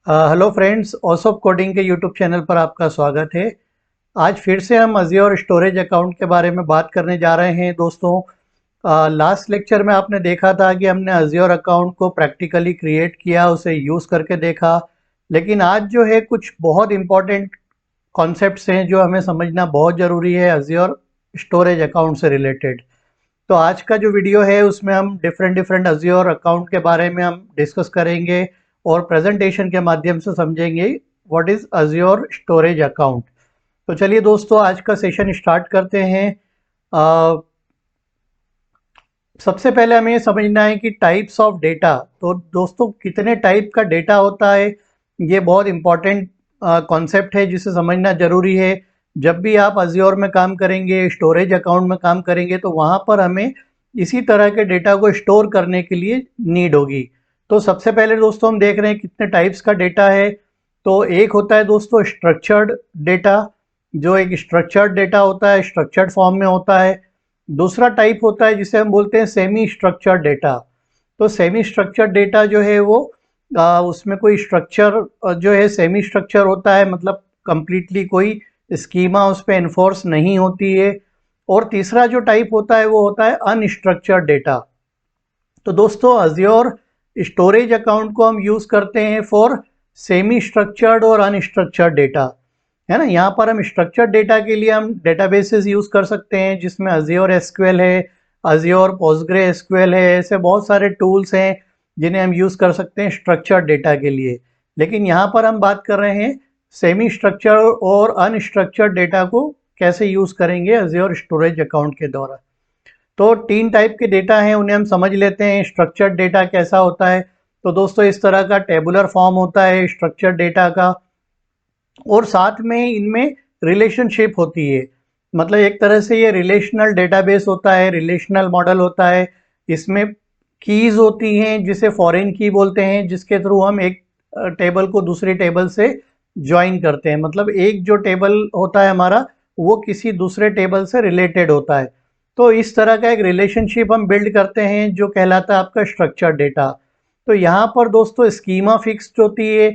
Hello friends, ऑसॉप coding के YouTube channel पर आपका स्वागत है। आज फिर से हम अज्योर स्टोरेज अकाउंट के बारे में बात करने जा रहे हैं दोस्तों। लास्ट लेक्चर में आपने देखा था कि हमने अज्योर अकाउंट को प्रैक्टिकली क्रिएट किया, उसे यूज़ करके देखा। लेकिन आज जो है कुछ बहुत इम्पोर्टेंट कॉन्सेप्ट्स हैं जो हमें समझना बहुत ज़रूरी है अज्योर स्टोरेज अकाउंट से रिलेटेड। तो आज का जो वीडियो है उसमें हम डिफरेंट डिफरेंट अज्योर अकाउंट के बारे में हम डिस्कस करेंगे और प्रेजेंटेशन के माध्यम से समझेंगे what is Azure storage account. तो चलिए दोस्तों, आज का सेशन स्टार्ट करते हैं। सबसे पहले हमें ये समझना है कि टाइप्स ऑफ डेटा। तो दोस्तों, कितने टाइप का डेटा होता है, ये बहुत इंपॉर्टेंट कॉन्सेप्ट है जिसे समझना ज़रूरी है। जब भी आप अज्योर में काम करेंगे, स्टोरेज अकाउंट में काम करेंगे, तो वहाँ पर हमें इसी तरह के डेटा को स्टोर करने के लिए नीड होगी। तो सबसे पहले दोस्तों हम देख रहे हैं कितने टाइप्स का डेटा है। तो एक होता है दोस्तों स्ट्रक्चर्ड डेटा, जो एक स्ट्रक्चर्ड डेटा होता है, स्ट्रक्चर्ड फॉर्म में होता है। दूसरा टाइप होता है जिसे हम बोलते हैं सेमी स्ट्रक्चर्ड डेटा। तो सेमी स्ट्रक्चर्ड डेटा जो है वो उसमें कोई स्ट्रक्चर जो है सेमी स्ट्रक्चर होता है, मतलब कंप्लीटली कोई स्कीमा उस पर इन्फोर्स नहीं होती है। और तीसरा जो टाइप होता है वो होता है अनस्ट्रक्चर्ड डेटा। तो दोस्तों, अज्योर स्टोरेज अकाउंट को हम यूज़ करते हैं फॉर सेमी स्ट्रक्चर्ड और अनस्ट्रक्चर्ड डेटा, है ना। यहाँ पर हम स्ट्रक्चर्ड डेटा के लिए हम डेटाबेसेस यूज़ कर सकते हैं, जिसमें अज्योर एसक्यूएल है, अज्योर पोस्टग्रे एसक्यूएल है। ऐसे बहुत सारे टूल्स हैं जिन्हें हम यूज़ कर सकते हैं स्ट्रक्चर्ड डेटा के लिए। लेकिन यहाँ पर हम बात कर रहे हैं सेमी स्ट्रक्चर्ड और अनस्ट्रक्चर्ड डेटा को कैसे यूज़ करेंगे अज्योर स्टोरेज अकाउंट के द्वारा। तो तीन टाइप के डेटा हैं, उन्हें हम समझ लेते हैं। स्ट्रक्चर्ड डेटा कैसा होता है? तो दोस्तों, इस तरह का टेबुलर फॉर्म होता है स्ट्रक्चर्ड डेटा का, और साथ में इनमें रिलेशनशिप होती है। मतलब एक तरह से ये रिलेशनल डेटाबेस होता है, रिलेशनल मॉडल होता है। इसमें कीज़ होती हैं जिसे फॉरेन की बोलते हैं, जिसके थ्रू हम एक टेबल को दूसरी टेबल से ज्वाइन करते हैं। मतलब एक जो टेबल होता है हमारा, वो किसी दूसरे टेबल से रिलेटेड होता है। तो इस तरह का एक रिलेशनशिप हम बिल्ड करते हैं जो कहलाता है आपका स्ट्रक्चर डेटा। तो यहाँ पर दोस्तों स्कीमा फिक्स्ड होती है,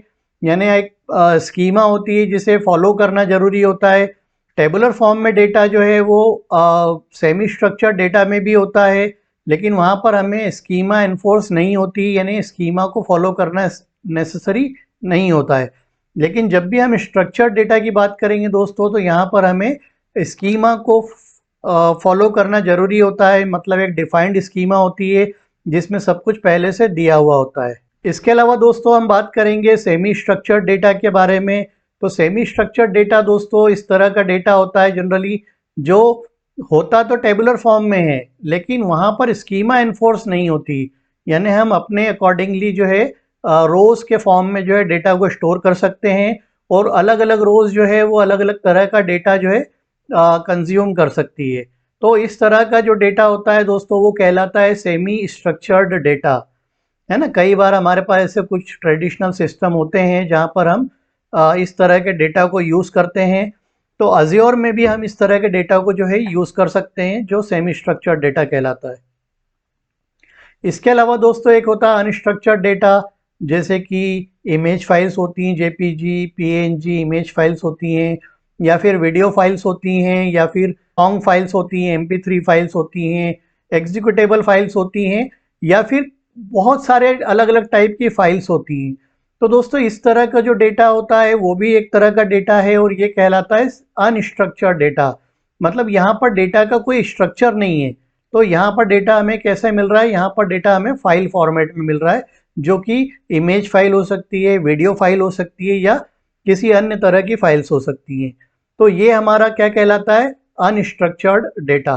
यानी एक स्कीमा होती है जिसे फॉलो करना जरूरी होता है। टेबुलर फॉर्म में डेटा जो है वो सेमी स्ट्रक्चर डेटा में भी होता है, लेकिन वहाँ पर हमें स्कीमा इन्फोर्स नहीं होती, यानी स्कीमा को फॉलो करना नेसेसरी नहीं होता है। लेकिन जब भी हम स्ट्रक्चर डेटा की बात करेंगे दोस्तों, तो यहाँ पर हमें स्कीमा को फॉलो करना जरूरी होता है। मतलब एक डिफाइंड स्कीमा होती है जिसमें सब कुछ पहले से दिया हुआ होता है। इसके अलावा दोस्तों हम बात करेंगे सेमी स्ट्रक्चर्ड डेटा के बारे में। तो सेमी स्ट्रक्चर्ड डेटा दोस्तों इस तरह का डेटा होता है जनरली, जो होता तो टेबुलर फॉर्म में है, लेकिन वहाँ पर स्कीमा इन्फोर्स नहीं होती। यानी हम अपने अकॉर्डिंगली जो है रोज के फॉर्म में जो है डेटा को स्टोर कर सकते हैं, और अलग अलग रोज जो है वो अलग अलग तरह का डेटा जो है कंज्यूम कर सकती है। तो इस तरह का जो डेटा होता है दोस्तों वो कहलाता है सेमी स्ट्रक्चर्ड डेटा, है ना। कई बार हमारे पास ऐसे कुछ ट्रेडिशनल सिस्टम होते हैं जहाँ पर हम इस तरह के डेटा को यूज़ करते हैं। तो अज्योर में भी हम इस तरह के डेटा को जो है यूज़ कर सकते हैं, जो सेमी स्ट्रक्चर्ड डेटा कहलाता है। इसके अलावा दोस्तों एक होता है अनस्ट्रक्चर्ड डेटा, जैसे कि इमेज फाइल्स होती हैं, जेपीजी, पीएनजी इमेज फाइल्स होती हैं, या फिर वीडियो फाइल्स होती हैं, या फिर सॉन्ग फाइल्स होती हैं, MP3 फाइल्स होती हैं, एग्जीक्यूटेबल फाइल्स होती हैं, या फिर बहुत सारे अलग अलग टाइप की फाइल्स होती हैं। तो दोस्तों इस तरह का जो डेटा होता है वो भी एक तरह का डेटा है, और ये कहलाता है अनस्ट्रक्चर्ड डेटा। मतलब यहाँ पर डेटा का कोई स्ट्रक्चर नहीं है। तो यहाँ पर डेटा हमें कैसे मिल रहा है? यहाँ पर डेटा हमें फाइल फॉर्मेट में मिल रहा है, जो कि इमेज फाइल हो सकती है, वीडियो फाइल हो सकती है, या किसी अन्य तरह की फाइल्स हो सकती हैं। तो ये हमारा क्या कहलाता है? Unstructured data.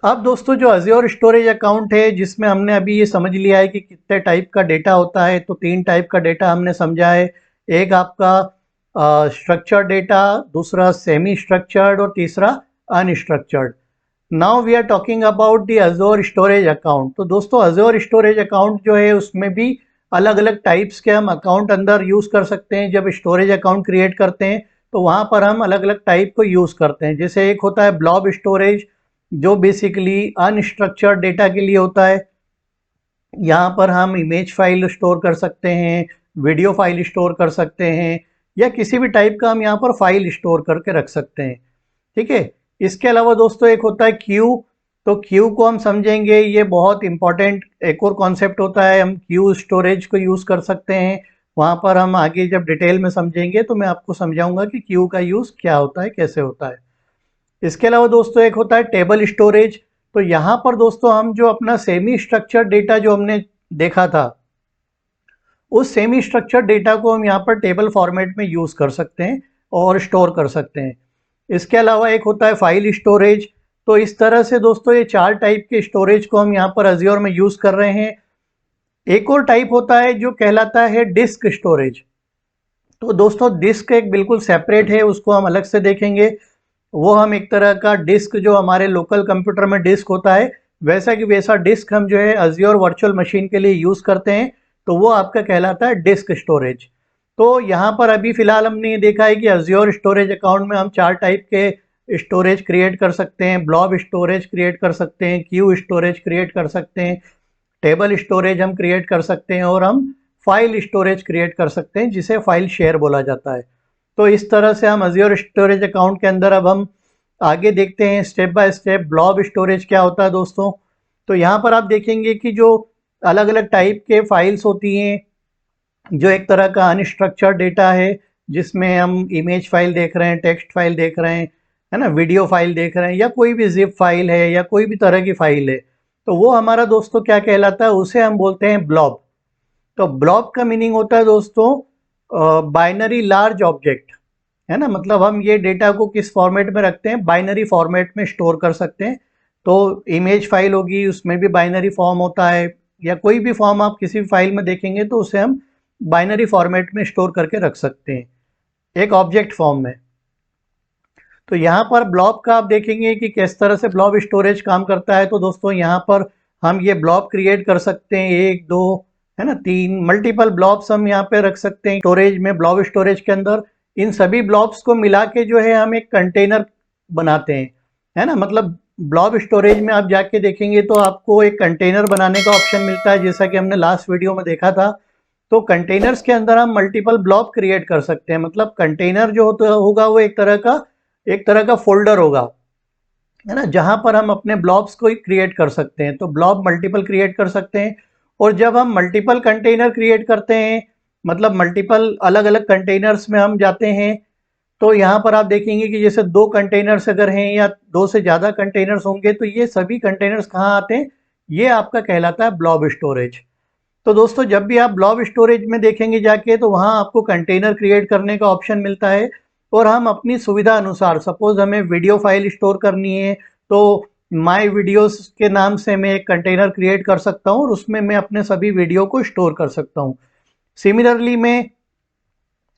अब दोस्तों जो अज्योर स्टोरेज अकाउंट है, जिसमें हमने अभी ये समझ लिया है कि कितने टाइप का डेटा होता है, तो तीन टाइप का डेटा हमने समझा है। एक आपका स्ट्रक्चर्ड डेटा, दूसरा सेमी स्ट्रक्चर्ड, और तीसरा unstructured. Now we are talking about the Azure storage account. तो दोस्तों अज्योर स्टोरेज अकाउंट जो है उसमें भी अलग अलग टाइप्स के हम अकाउंट अंदर यूज़ कर सकते हैं। जब स्टोरेज अकाउंट क्रिएट करते हैं तो वहाँ पर हम अलग अलग टाइप को यूज़ करते हैं। जैसे एक होता है ब्लॉब स्टोरेज, जो बेसिकली अनस्ट्रक्चर्ड डेटा के लिए होता है। यहाँ पर हम इमेज फाइल स्टोर कर सकते हैं, वीडियो फाइल स्टोर कर सकते हैं, या किसी भी टाइप का हम यहाँ पर फाइल स्टोर करके रख सकते हैं। ठीक है। इसके अलावा दोस्तों एक होता है क्यू। तो क्यू को हम समझेंगे, ये बहुत इंपॉर्टेंट एक और कॉन्सेप्ट होता है। हम क्यू स्टोरेज को यूज़ कर सकते हैं। वहाँ पर हम आगे जब डिटेल में समझेंगे तो मैं आपको समझाऊंगा कि क्यू का यूज़ क्या होता है, कैसे होता है। इसके अलावा दोस्तों एक होता है टेबल स्टोरेज। तो यहाँ पर दोस्तों हम जो अपना सेमी स्ट्रक्चर्ड डेटा जो हमने देखा था, उस सेमी स्ट्रक्चर्ड डेटा को हम यहाँ पर टेबल फॉर्मेट में यूज़ कर सकते हैं और स्टोर कर सकते हैं। इसके अलावा एक होता है फाइल स्टोरेज। तो इस तरह से दोस्तों ये 4 टाइप के स्टोरेज को हम यहाँ पर अज्योर में यूज़ कर रहे हैं। एक और टाइप होता है जो कहलाता है डिस्क स्टोरेज। तो दोस्तों डिस्क एक बिल्कुल सेपरेट है, उसको हम अलग से देखेंगे। वो हम एक तरह का डिस्क, जो हमारे लोकल कंप्यूटर में डिस्क होता है, वैसा कि वैसा डिस्क हम जो है अज्योर वर्चुअल मशीन के लिए यूज़ करते हैं। तो वो आपका कहलाता है डिस्क स्टोरेज। तो यहाँ पर अभी फ़िलहाल हमने ये देखा है कि अज्योर स्टोरेज अकाउंट में हम 4 टाइप के स्टोरेज क्रिएट कर सकते हैं। ब्लॉब स्टोरेज क्रिएट कर सकते हैं, क्यू स्टोरेज क्रिएट कर सकते हैं, टेबल स्टोरेज हम क्रिएट कर सकते हैं, और हम फाइल स्टोरेज क्रिएट कर सकते हैं, जिसे फाइल शेयर बोला जाता है। तो इस तरह से हम अज्योर स्टोरेज अकाउंट के अंदर अब हम आगे देखते हैं step by step blob storage क्या होता है दोस्तों। तो यहाँ पर आप देखेंगे कि जो अलग अलग टाइप के फाइल्स होती हैं, जो एक तरह का अनस्ट्रक्चर्ड डेटा है, जिसमें हम इमेज फाइल देख रहे हैं, टेक्स्ट फाइल देख रहे हैं, है ना, वीडियो फाइल देख रहे हैं, या कोई भी जिप फाइल है, या कोई भी तरह की फाइल है, तो वो हमारा दोस्तों क्या कहलाता है, उसे हम बोलते हैं ब्लॉब। तो ब्लॉब का मीनिंग होता है दोस्तों बाइनरी लार्ज ऑब्जेक्ट, है ना। मतलब हम ये डेटा को किस फॉर्मेट में रखते हैं, बाइनरी फॉर्मेट में स्टोर कर सकते हैं। तो इमेज फाइल होगी, उसमें भी बाइनरी फॉर्म होता है, या कोई भी फॉर्म आप किसी भी फाइल में देखेंगे तो उसे हम बाइनरी फॉर्मेट में स्टोर करके रख सकते हैं एक ऑब्जेक्ट फॉर्म में। तो यहाँ पर ब्लॉब का आप देखेंगे कि किस तरह से ब्लॉब स्टोरेज काम करता है। तो दोस्तों यहाँ पर हम ये ब्लॉब क्रिएट कर सकते हैं, 1 2, है ना, 3 मल्टीपल ब्लॉब्स हम यहाँ पे रख सकते हैं स्टोरेज में, ब्लॉब स्टोरेज के अंदर। इन सभी ब्लॉब्स को मिला के जो है हम एक कंटेनर बनाते हैं, है ना। मतलब ब्लॉब स्टोरेज में आप जाके देखेंगे तो आपको एक कंटेनर बनाने का ऑप्शन मिलता है, जैसा कि हमने लास्ट वीडियो में देखा था। तो कंटेनर्स के अंदर हम मल्टीपल ब्लॉब क्रिएट कर सकते हैं। मतलब कंटेनर जो होगा वो एक तरह का फोल्डर होगा, है ना, जहां पर हम अपने ब्लॉब्स को क्रिएट कर सकते हैं। तो ब्लॉब मल्टीपल क्रिएट कर सकते हैं। और जब हम मल्टीपल कंटेनर क्रिएट करते हैं, मतलब मल्टीपल अलग अलग कंटेनर्स में हम जाते हैं, तो यहाँ पर आप देखेंगे कि जैसे 2 कंटेनर्स अगर हैं, या 2 से ज़्यादा कंटेनर्स होंगे, तो ये सभी कंटेनर्स कहाँ आते हैं, ये आपका कहलाता है ब्लॉब स्टोरेज। तो दोस्तों जब भी आप ब्लॉब स्टोरेज में देखेंगे जाके, तो वहाँ आपको कंटेनर क्रिएट करने का ऑप्शन मिलता है। और हम अपनी सुविधा अनुसार, सपोज हमें वीडियो फाइल स्टोर करनी है, तो माय वीडियोस के नाम से मैं एक कंटेनर क्रिएट कर सकता हूँ, और उसमें मैं अपने सभी वीडियो को स्टोर कर सकता हूँ। सिमिलरली मैं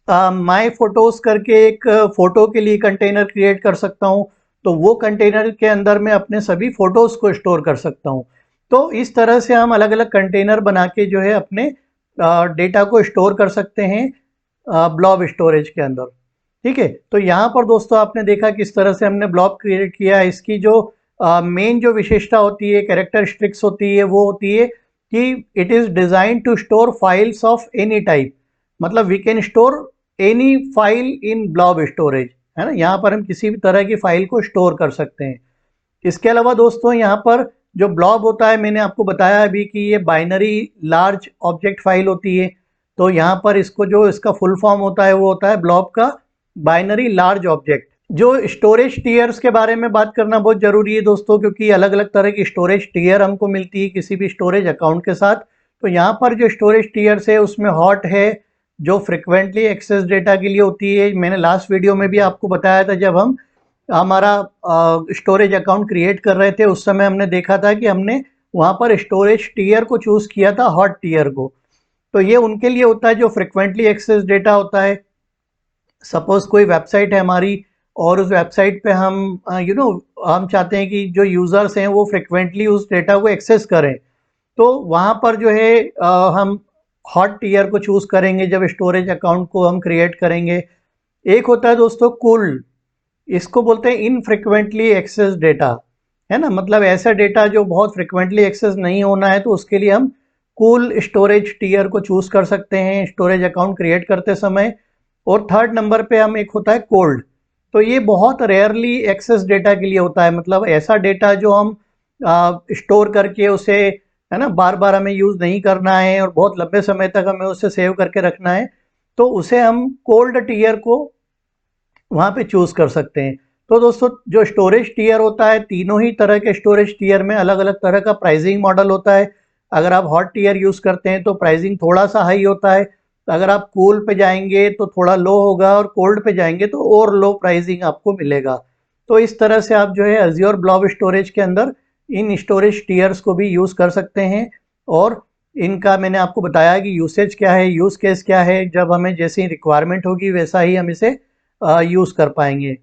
माय फोटोज करके एक फोटो के लिए कंटेनर क्रिएट कर सकता हूँ। तो वो कंटेनर के अंदर मैं अपने सभी फोटोज को स्टोर कर सकता हूँ। तो इस तरह से हम अलग अलग कंटेनर बना के जो है अपने डेटा को स्टोर कर सकते हैं ब्लॉब स्टोरेज के अंदर। ठीक है। तो यहाँ पर दोस्तों आपने देखा किस तरह से हमने ब्लॉब क्रिएट किया। इसकी जो मेन जो विशेषता होती है, कैरेक्टरिस्टिक्स होती है, वो होती है कि it is design to store files of any type. मतलब we can store any file in blob storage, है ना। यहाँ पर हम किसी भी तरह की फाइल को स्टोर कर सकते हैं। इसके अलावा दोस्तों यहाँ पर जो ब्लॉब होता है, मैंने आपको बताया अभी कि ये बाइनरी लार्ज ऑब्जेक्ट फाइल होती है। तो यहाँ पर इसको जो इसका फुल फॉर्म होता है वो होता है ब्लॉब का बाइनरी लार्ज ऑब्जेक्ट। जो स्टोरेज टीयर्स के बारे में बात करना बहुत ज़रूरी है दोस्तों, क्योंकि अलग अलग तरह की स्टोरेज टीयर हमको मिलती है किसी भी स्टोरेज अकाउंट के साथ। तो यहाँ पर जो स्टोरेज टीयर्स है उसमें हॉट है, जो फ्रिक्वेंटली एक्सेस डेटा के लिए होती है। मैंने लास्ट वीडियो में भी आपको बताया था, जब हम हमारा स्टोरेज अकाउंट क्रिएट कर रहे थे, उस समय हमने देखा था कि हमने वहाँ पर स्टोरेज टीयर को चूज़ किया था, हॉट टीयर को। तो ये उनके लिए होता है जो फ्रिक्वेंटली एक्सेस डेटा होता है। सपोज कोई वेबसाइट है हमारी, और उस वेबसाइट पे हम हम चाहते हैं कि जो यूज़र्स हैं वो फ्रिक्वेंटली उस डेटा को एक्सेस करें। तो वहाँ पर जो है हम हॉट टीयर को चूज़ करेंगे जब स्टोरेज अकाउंट को हम क्रिएट करेंगे। एक होता है दोस्तों कूल्ड, इसको बोलते हैं इनफ्रिक्वेंटली एक्सेस डेटा, है ना। मतलब ऐसा डेटा जो बहुत फ्रिक्वेंटली एक्सेस नहीं होना है, तो उसके लिए हम कूल स्टोरेज टीयर को चूज कर सकते हैं स्टोरेज अकाउंट क्रिएट करते समय। और थर्ड नंबर पे हम एक होता है कोल्ड। तो ये बहुत रेयरली एक्सेस डेटा के लिए होता है, मतलब ऐसा डेटा जो हम स्टोर करके उसे, है ना, बार बार हमें यूज़ नहीं करना है और बहुत लंबे समय तक हमें उसे सेव करके रखना है, तो उसे हम कोल्ड टीयर को वहाँ पे चूज़ कर सकते हैं। तो दोस्तों जो स्टोरेज टीयर होता है, तीनों ही तरह के स्टोरेज टीयर में अलग अलग तरह का प्राइसिंग मॉडल होता है। अगर आप हॉट टीयर यूज़ करते हैं तो प्राइसिंग थोड़ा सा हाई होता है, अगर आप कूल पे जाएंगे तो थोड़ा लो होगा, और कोल्ड पे जाएंगे तो और लो प्राइसिंग आपको मिलेगा। तो इस तरह से आप जो है अज्योर ब्लॉब स्टोरेज के अंदर इन स्टोरेज टीयर्स को भी यूज़ कर सकते हैं। और इनका मैंने आपको बताया कि यूसेज क्या है, यूज़ केस क्या है, जब हमें जैसी रिक्वायरमेंट होगी वैसा ही हम इसे यूज़ कर पाएंगे।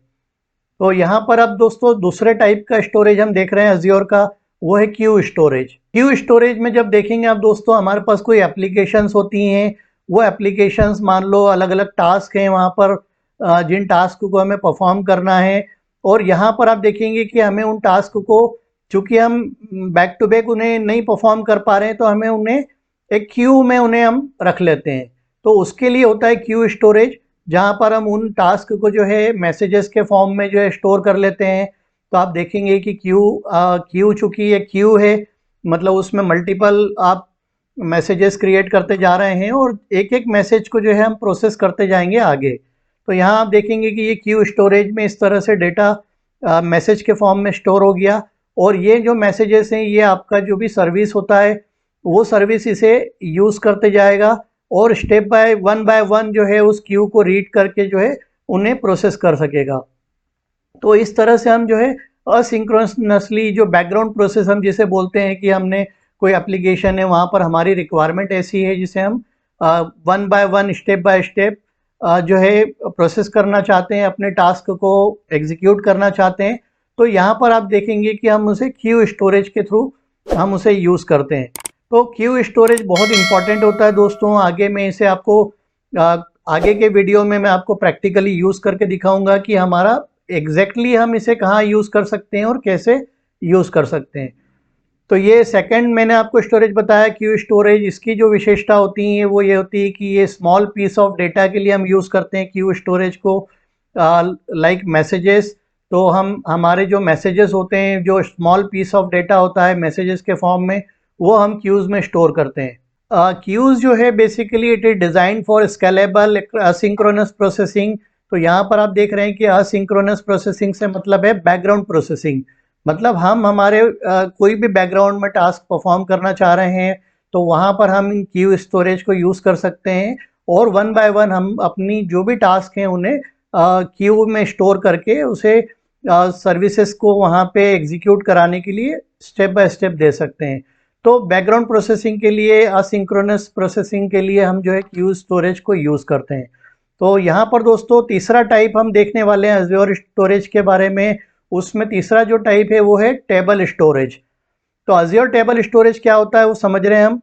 तो यहाँ पर अब दोस्तों दूसरे टाइप का स्टोरेज हम देख रहे हैं अज्योर का, वो है क्यू स्टोरेज। क्यू स्टोरेज में जब देखेंगे आप दोस्तों, हमारे पास कोई एप्लीकेशंस होती हैं, वो एप्लीकेशंस मान लो अलग अलग टास्क हैं वहाँ पर, जिन टास्क को हमें परफॉर्म करना है, और यहाँ पर आप देखेंगे कि हमें उन टास्क को, चूंकि हम बैक टू बैक उन्हें नहीं परफॉर्म कर पा रहे हैं, तो हमें उन्हें एक क्यू में उन्हें हम रख लेते हैं। तो उसके लिए होता है क्यू स्टोरेज, जहाँ पर हम उन टास्क को जो है मैसेजेस के फॉर्म में जो है स्टोर कर लेते हैं। तो आप देखेंगे कि क्यू चूंकि ये क्यू है, मतलब उसमें मल्टीपल आप मैसेजेस क्रिएट करते जा रहे हैं, और एक एक मैसेज को जो है हम प्रोसेस करते जाएंगे आगे। तो यहाँ आप देखेंगे कि ये क्यू स्टोरेज में इस तरह से डेटा मैसेज के फॉर्म में स्टोर हो गया, और ये जो मैसेजेस हैं ये आपका जो भी सर्विस होता है वो सर्विस इसे यूज़ करते जाएगा, और स्टेप बाय वन जो है उस क्यू को रीड करके जो है उन्हें प्रोसेस कर सकेगा। तो इस तरह से हम जो है असिंक्रोनसली जो बैकग्राउंड प्रोसेस हम जिसे बोलते हैं, कि हमने कोई एप्लीकेशन है वहाँ पर हमारी रिक्वायरमेंट ऐसी है जिसे हम one by one step by step जो है प्रोसेस करना चाहते हैं, अपने टास्क को एग्जीक्यूट करना चाहते हैं, तो यहाँ पर आप देखेंगे कि हम उसे क्यू स्टोरेज के थ्रू हम उसे यूज़ करते हैं। तो क्यू स्टोरेज बहुत इंपॉर्टेंट होता है दोस्तों। आगे मैं इसे आपको आगे के वीडियो में मैं आपको प्रैक्टिकली यूज़ करके दिखाऊंगा कि हमारा एग्जैक्टली हम इसे कहाँ यूज़ कर सकते हैं और कैसे यूज़ कर सकते हैं। तो ये सेकंड मैंने आपको स्टोरेज बताया क्यू स्टोरेज। इसकी जो विशेषता होती है वो ये होती है कि ये स्मॉल पीस ऑफ डेटा के लिए हम यूज़ करते हैं क्यू स्टोरेज को, लाइक मैसेजेस। तो हम हमारे जो मैसेजेस होते हैं, जो स्मॉल पीस ऑफ डेटा होता है मैसेजेस के फॉर्म में, वो हम क्यूज़ में स्टोर करते हैं। क्यूज़ जो है basically it is design for scalable asynchronous processing. तो यहाँ पर आप देख रहे हैं कि असिंक्रोनस प्रोसेसिंग से मतलब है बैकग्राउंड प्रोसेसिंग। मतलब हम हमारे कोई भी बैकग्राउंड में टास्क परफॉर्म करना चाह रहे हैं तो वहाँ पर हम इन क्यू स्टोरेज को यूज़ कर सकते हैं, और वन बाय वन हम अपनी जो भी टास्क हैं उन्हें क्यू में स्टोर करके उसे सर्विसेज को वहाँ पे एग्जीक्यूट कराने के लिए स्टेप बाय स्टेप दे सकते हैं। तो बैकग्राउंड प्रोसेसिंग के लिए, असिंक्रोनस प्रोसेसिंग के लिए हम जो है क्यू स्टोरेज को यूज़ करते हैं। तो यहाँ पर दोस्तों तीसरा टाइप हम देखने वाले हैं अज्योर स्टोरेज के बारे में। उसमें तीसरा जो टाइप है वो है टेबल स्टोरेज। तो अज्योर टेबल स्टोरेज क्या होता है वो समझ रहे हैं हम।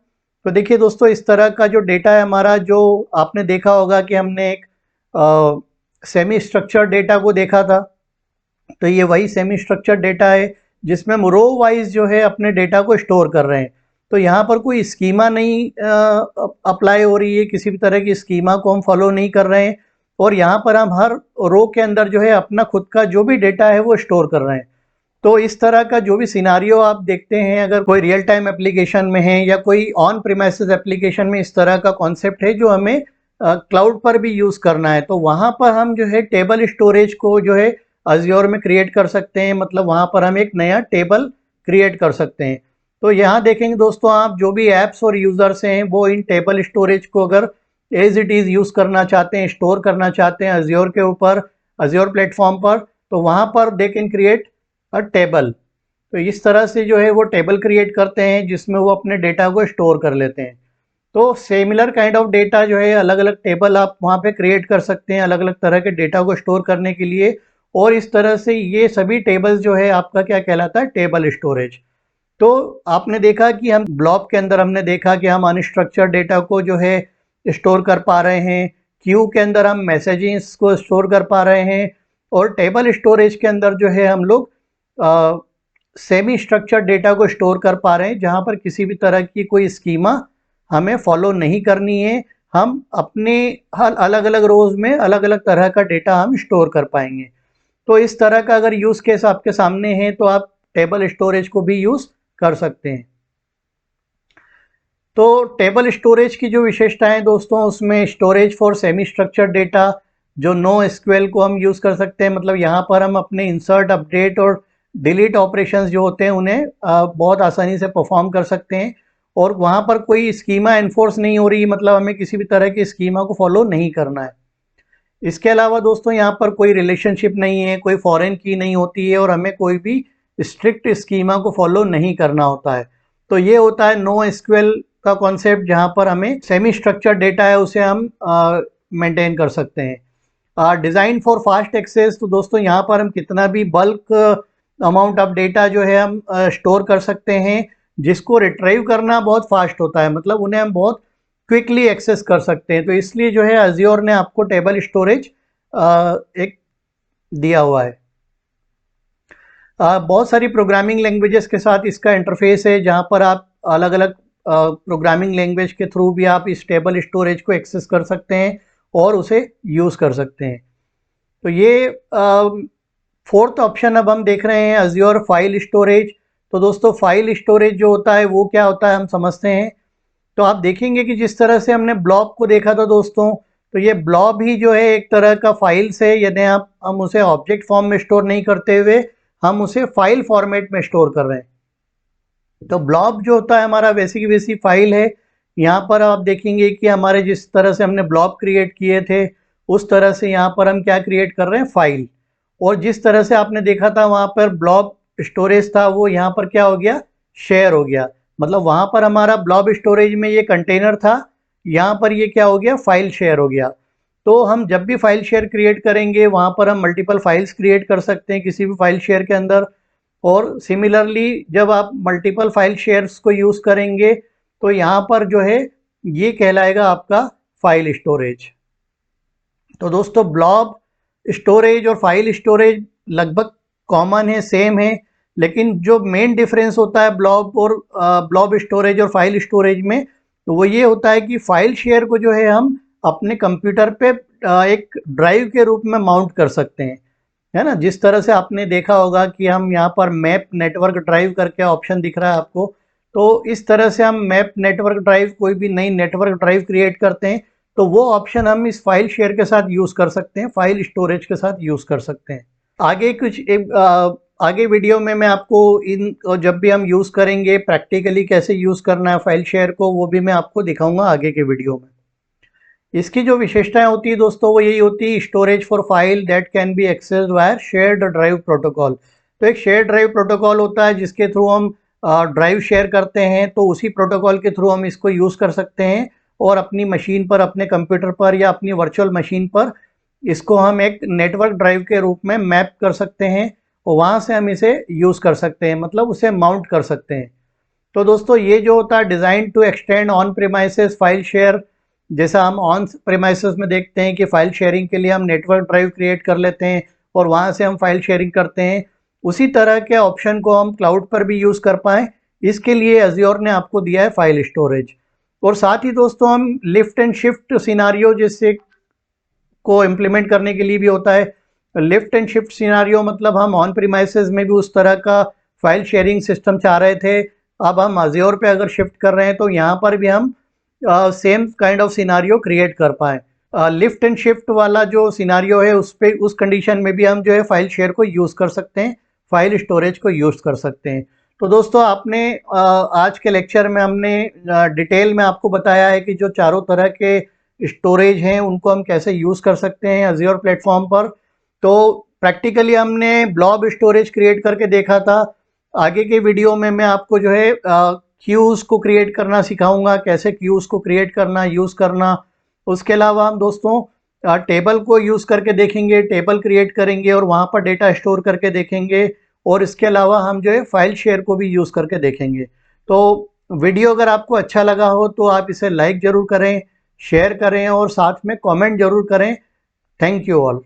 तो देखिए दोस्तों, इस तरह का जो डेटा है हमारा, जो आपने देखा होगा कि हमने एक सेमी स्ट्रक्चर्ड डेटा को देखा था, तो ये वही सेमी स्ट्रक्चर्ड डेटा है जिसमें हम रो वाइज जो है अपने डेटा को स्टोर कर रहे हैं। तो यहाँ पर कोई स्कीमा नहीं अप्लाई हो रही है, किसी भी तरह की स्कीमा को हम फॉलो नहीं कर रहे हैं, और यहाँ पर हम हर रो के अंदर जो है अपना खुद का जो भी डेटा है वो स्टोर कर रहे हैं। तो इस तरह का जो भी सिनारियो आप देखते हैं, अगर कोई रियल टाइम एप्लीकेशन में है या कोई ऑन प्रीमाइसेस एप्लीकेशन में, इस तरह का कॉन्सेप्ट है जो हमें क्लाउड पर भी यूज़ करना है, तो वहाँ पर हम जो है टेबल स्टोरेज को जो है अज्योर में क्रिएट कर सकते हैं। मतलब वहाँ पर हम एक नया टेबल क्रिएट कर सकते हैं। तो यहाँ देखेंगे दोस्तों, आप जो भी ऐप्स और यूज़र्स हैं वो इन टेबल स्टोरेज को अगर एज इट इज़ यूज़ करना चाहते हैं, स्टोर करना चाहते हैं अज्योर के ऊपर, अज्योर प्लेटफॉर्म पर, तो वहाँ पर they can create a table. तो इस तरह से जो है वो टेबल क्रिएट करते हैं जिसमें वो अपने डेटा को स्टोर कर लेते हैं। तो सिमिलर काइंड ऑफ डेटा जो है, अलग अलग टेबल आप वहाँ पे क्रिएट कर सकते हैं अलग अलग तरह के डेटा को स्टोर करने के लिए। और इस तरह से ये सभी टेबल्स जो है आपका क्या कहलाता है, टेबल स्टोरेज। तो आपने देखा कि हम ब्लॉब के अंदर हमने देखा कि हम अनस्ट्रक्चर्ड डेटा को जो है स्टोर कर पा रहे हैं, क्यू के अंदर हम मैसेजेस को स्टोर कर पा रहे हैं, और टेबल स्टोरेज के अंदर जो है हम लोग सेमी स्ट्रक्चर्ड डेटा को स्टोर कर पा रहे हैं, जहाँ पर किसी भी तरह की कोई स्कीमा हमें फॉलो नहीं करनी है। हम अपने अलग अलग रोज़ में अलग अलग तरह का डेटा हम स्टोर कर पाएंगे। तो इस तरह का अगर यूज़ केस आपके सामने है तो आप टेबल स्टोरेज को भी यूज़ कर सकते हैं। तो टेबल स्टोरेज की जो विशेषताएं दोस्तों, उसमें storage for semi structured data, जो नो एसक्यूएल को हम यूज़ कर सकते हैं। मतलब यहाँ पर हम अपने इंसर्ट, अपडेट और डिलीट ऑपरेशंस जो होते हैं उन्हें बहुत आसानी से परफॉर्म कर सकते हैं, और वहाँ पर कोई स्कीमा एनफोर्स नहीं हो रही, मतलब हमें किसी भी तरह की स्कीमा को फॉलो नहीं करना है। इसके अलावा दोस्तों यहाँ पर कोई रिलेशनशिप नहीं है, कोई फॉरेन की नहीं होती है, और हमें कोई भी स्ट्रिक्ट स्कीमा को फॉलो नहीं करना होता है। तो ये होता है नो एसक्यूएल का कॉन्सेप्ट, जहाँ पर हमें सेमी स्ट्रक्चर्ड डेटा है उसे हम मेंटेन कर सकते हैं। डिज़ाइन फॉर फास्ट एक्सेस, तो दोस्तों यहाँ पर हम कितना भी बल्क अमाउंट ऑफ डेटा जो है हम स्टोर कर सकते हैं, जिसको रिट्रीव करना बहुत फास्ट होता है, मतलब उन्हें हम बहुत क्विकली एक्सेस कर सकते हैं। तो इसलिए जो है अज्योर ने आपको टेबल स्टोरेज एक दिया हुआ है। बहुत सारी प्रोग्रामिंग लैंग्वेजेस के साथ इसका इंटरफेस है, जहाँ पर आप अलग अलग प्रोग्रामिंग लैंग्वेज के थ्रू भी आप इस टेबल स्टोरेज को एक्सेस कर सकते हैं और उसे यूज़ कर सकते हैं। तो ये फोर्थ ऑप्शन अब हम देख रहे हैं, अज्योर फाइल स्टोरेज। तो दोस्तों फाइल स्टोरेज जो होता है वो क्या होता है हम समझते हैं। तो आप देखेंगे कि जिस तरह से हमने ब्लॉब को देखा था दोस्तों, तो ये ब्लॉब ही जो है एक तरह का फाइल्स है। यदि हम उसे ऑब्जेक्ट फॉर्म में स्टोर नहीं करते हुए हम उसे फाइल फॉर्मेट में स्टोर कर रहे हैं। तो ब्लॉब जो होता है हमारा वैसी की वैसी फाइल है। यहाँ पर आप देखेंगे कि हमारे जिस तरह से हमने ब्लॉब क्रिएट किए थे उस तरह से यहाँ पर हम क्या क्रिएट कर रहे हैं, फाइल। और जिस तरह से आपने देखा था वहाँ पर ब्लॉब स्टोरेज था, वो यहाँ पर क्या हो गया, शेयर हो गया। मतलब वहाँ पर हमारा ब्लॉब स्टोरेज में ये कंटेनर था, यहाँ पर ये क्या हो गया, फाइल शेयर हो गया। तो हम जब भी फाइल शेयर क्रिएट करेंगे वहाँ पर हम मल्टीपल फाइल्स क्रिएट कर सकते हैं किसी भी फाइल शेयर के अंदर। और सिमिलरली जब आप मल्टीपल फाइल शेयर्स को यूज़ करेंगे तो यहाँ पर जो है ये कहलाएगा आपका फाइल स्टोरेज। तो दोस्तों ब्लॉब स्टोरेज और फाइल स्टोरेज लगभग कॉमन है, सेम है, लेकिन जो मेन डिफरेंस होता है ब्लॉब स्टोरेज और फाइल स्टोरेज में, तो वो ये होता है कि फाइल शेयर को जो है हम अपने कंप्यूटर पे एक ड्राइव के रूप में माउंट कर सकते हैं, है ना। जिस तरह से आपने देखा होगा कि हम यहाँ पर मैप नेटवर्क ड्राइव करके ऑप्शन दिख रहा है आपको, तो इस तरह से हम मैप नेटवर्क ड्राइव, कोई भी नई नेटवर्क ड्राइव क्रिएट करते हैं तो वो ऑप्शन हम इस फाइल शेयर के साथ यूज़ कर सकते हैं, फाइल स्टोरेज के साथ यूज़ कर सकते हैं। आगे वीडियो में मैं आपको जब भी हम यूज़ करेंगे प्रैक्टिकली कैसे यूज़ करना है फाइल शेयर को, वो भी मैं आपको दिखाऊंगा आगे के वीडियो में। इसकी जो विशेषताएं होती है दोस्तों वो यही होती है, storage for file that can be accessed wire shared drive protocol. तो एक शेयर ड्राइव प्रोटोकॉल होता है जिसके थ्रू हम ड्राइव शेयर करते हैं, तो उसी प्रोटोकॉल के थ्रू हम इसको यूज़ कर सकते हैं और अपनी मशीन पर, अपने कंप्यूटर पर या अपनी वर्चुअल मशीन पर इसको हम एक नेटवर्क ड्राइव के रूप में मैप कर सकते हैं और वहाँ से हम इसे यूज़ कर सकते हैं, मतलब उसे माउंट कर सकते हैं। तो दोस्तों ये जो होता है design to extend on premises file share, जैसा हम ऑन प्रीमाइसेस में देखते हैं कि फाइल शेयरिंग के लिए हम नेटवर्क ड्राइव क्रिएट कर लेते हैं और वहाँ से हम फाइल शेयरिंग करते हैं, उसी तरह के ऑप्शन को हम क्लाउड पर भी यूज़ कर पाएँ, इसके लिए अज्योर ने आपको दिया है फाइल स्टोरेज। और साथ ही दोस्तों हम लिफ्ट एंड शिफ्ट सिनारियो जिससे को इम्प्लीमेंट करने के लिए भी होता है। लिफ्ट एंड शिफ्ट सिनारियो मतलब हम ऑन प्रीमाइसेस में भी उस तरह का फाइल शेयरिंग सिस्टम चाह रहे थे, अब हम अज्योर पे अगर शिफ्ट कर रहे हैं तो यहाँ पर भी हम same kind of scenario create कर पाएँ। लिफ्ट एंड शिफ्ट वाला जो सिनारियो है उस कंडीशन में भी हम जो है फाइल शेयर को यूज़ कर सकते हैं, फाइल स्टोरेज को यूज़ कर सकते हैं। तो दोस्तों आपने आज के लेक्चर में हमने डिटेल में आपको बताया है कि जो चारों तरह के स्टोरेज हैं उनको हम कैसे यूज़ कर सकते हैं अज्योर प्लेटफॉर्म पर। तो प्रैक्टिकली हमने ब्लॉब स्टोरेज क्रिएट करके देखा था। आगे के वीडियो में मैं आपको जो है क्यूज़ को क्रिएट करना सिखाऊंगा, कैसे क्यूज़ को क्रिएट करना, यूज़ करना। उसके अलावा हम दोस्तों टेबल को यूज़ करके देखेंगे, टेबल क्रिएट करेंगे और वहाँ पर डेटा स्टोर करके देखेंगे, और इसके अलावा हम जो है फाइल शेयर को भी यूज़ करके देखेंगे। तो वीडियो अगर आपको अच्छा लगा हो तो आप इसे लाइक ज़रूर करें, शेयर करें और साथ में कमेंट ज़रूर करें। Thank you all.